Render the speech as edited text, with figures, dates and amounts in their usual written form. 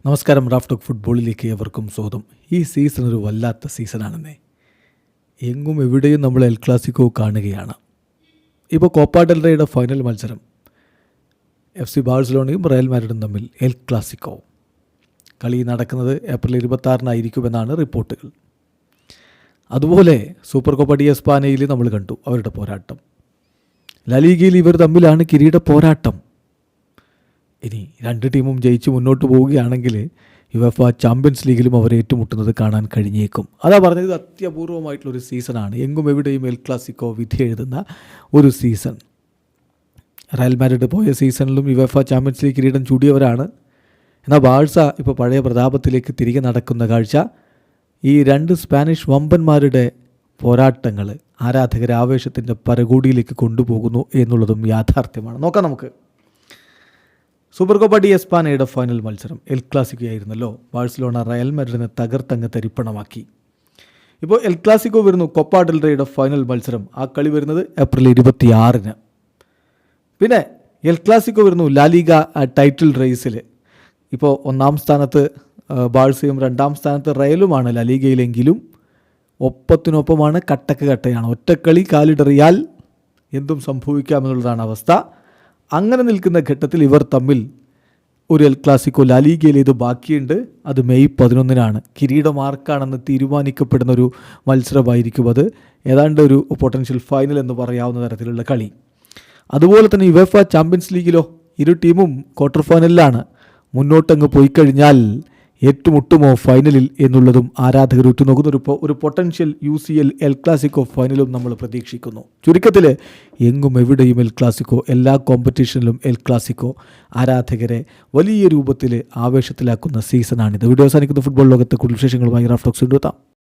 നമസ്കാരം. Raf talk ഫുട്ബോളിലേക്ക് എവർക്കും സ്വാഗതം. ഈ സീസൺ ഒരു വല്ലാത്ത സീസണാണെന്നേ. എങ്ങും എവിടെയും നമ്മൾ എൽ ക്ലാസിക്കോ കാണുകയാണ്. ഇപ്പോൾ കോപ്പ ഡെൽ റേയുടെ ഫൈനൽ മത്സരം FC ബാഴ്സലോണയും റയൽ മാഡ്രിഡും തമ്മിൽ എൽ ക്ലാസിക്കോ കളി നടക്കുന്നത് ഏപ്രിൽ 26-നായിരിക്കുമെന്നാണ് റിപ്പോർട്ടുകൾ. അതുപോലെ സൂപ്പർ കോപ്പ ഡി എസ്പാനയിൽ നമ്മൾ കണ്ടു അവരുടെ പോരാട്ടം. ലാലിഗയിൽ ഇവർ തമ്മിലാണ് കിരീട പോരാട്ടം. ഇനി രണ്ട് ടീമും ജയിച്ച് മുന്നോട്ട് പോവുകയാണെങ്കിൽ യുവേഫ ചാമ്പ്യൻസ് ലീഗിലും അവർ ഏറ്റുമുട്ടുന്നത് കാണാൻ കഴിഞ്ഞേക്കും. അതാ പറഞ്ഞത്, അത്യപൂർവമായിട്ടുള്ളൊരു സീസണാണ്. എങ്ങും എവിടെയും എൽ ക്ലാസിക്കോ വിധി എഴുതുന്ന ഒരു സീസൺ. റയൽ മാഡ്രിഡ് പോയ സീസണിലും യുവേഫ ചാമ്പ്യൻസ് ലീഗ് കിരീടം ചൂടിയവരാണ്. എന്നാൽ ബാഴ്സ ഇപ്പോൾ പഴയ പ്രതാപത്തിലേക്ക് തിരികെ നടക്കുന്ന കാഴ്ച. ഈ രണ്ട് സ്പാനിഷ് വമ്പന്മാരുടെ പോരാട്ടങ്ങൾ ആരാധകരെ ആവേശത്തിൻ്റെ പരകോടിയിലേക്ക് കൊണ്ടുപോകുന്നു എന്നുള്ളതും യാഥാർത്ഥ്യമാണ്. നോക്കാം നമുക്ക്. സൂപ്പർ കോപ്പ ഡി എസ്പാനയുടെ ഫൈനൽ മത്സരം എൽ ക്ലാസിക്കോ ആയിരുന്നല്ലോ. ബാഴ്സലോണ റയൽ മാഡ്രിഡിനെ തകർത്തങ്ങ് തരിപ്പണമാക്കി. ഇപ്പോൾ എൽ ക്ലാസിക്കോ വരുന്നു. കോപ്പ ഡെൽ റേയുടെ ഫൈനൽ മത്സരം, ആ കളി വരുന്നത് ഏപ്രിൽ 26-ന്. പിന്നെ എൽ ക്ലാസിക്കോ വരുന്നു ലാലിഗ ടൈറ്റിൽ റേസിൽ. ഇപ്പോൾ ഒന്നാം സ്ഥാനത്ത് ബാഴ്സയും രണ്ടാം സ്ഥാനത്ത് റയലുമാണ് ലാലിഗയിലെങ്കിലും ഒപ്പത്തിനൊപ്പമാണ്, കട്ടക്ക് കട്ടയാണ്. ഒറ്റക്കളി കാലിടറിയാൽ എന്തും സംഭവിക്കാമെന്നുള്ളതാണ് അവസ്ഥ. അങ്ങനെ നിൽക്കുന്ന ഘട്ടത്തിൽ ഇവർ തമ്മിൽ ഒരു എൽ ക്ലാസിക്കോ ലാലിഗയിലേത് ബാക്കിയുണ്ട്. അത് മെയ് 11-നാണ്. കിരീടം ആർക്കാണെന്ന് തീരുമാനിക്കപ്പെടുന്ന ഒരു മത്സരമായിരിക്കും അത്. ഏതാണ്ട് ഒരു പൊട്ടൻഷ്യൽ ഫൈനൽ എന്ന് പറയാവുന്ന തരത്തിലുള്ള കളി. അതുപോലെ തന്നെ യുവേഫ ചാമ്പ്യൻസ് ലീഗിലോ ഇരു ടീമും ക്വാർട്ടർ ഫൈനലിലാണ്. മുന്നോട്ടങ്ങ് പോയി കഴിഞ്ഞാൽ ഏറ്റുമുട്ടുമോ ഫൈനലിൽ എന്നുള്ളതും ആരാധകർ ഉറ്റുനോക്കുന്ന ഒരു പൊട്ടൻഷ്യൽ UCL എൽ ക്ലാസിക്കോ ഫൈനലും നമ്മൾ പ്രതീക്ഷിക്കുന്നു. ചുരുക്കത്തിൽ എങ്ങും എവിടെയും എൽ ക്ലാസിക്കോ, എല്ലാ കോമ്പറ്റീഷനിലും എൽ ക്ലാസിക്കോ ആരാധകരെ വലിയ രൂപത്തിൽ ആവേശത്തിലാക്കുന്ന സീസണാണിത്. വീഡിയോ അവസാനിക്കുന്ന ഫുട്ബോൾ ലോകത്തെ കൂടുതൽ വിശേഷങ്ങളുമായി റാഫ് ടോക്സ് കൊണ്ടുവെത്താം.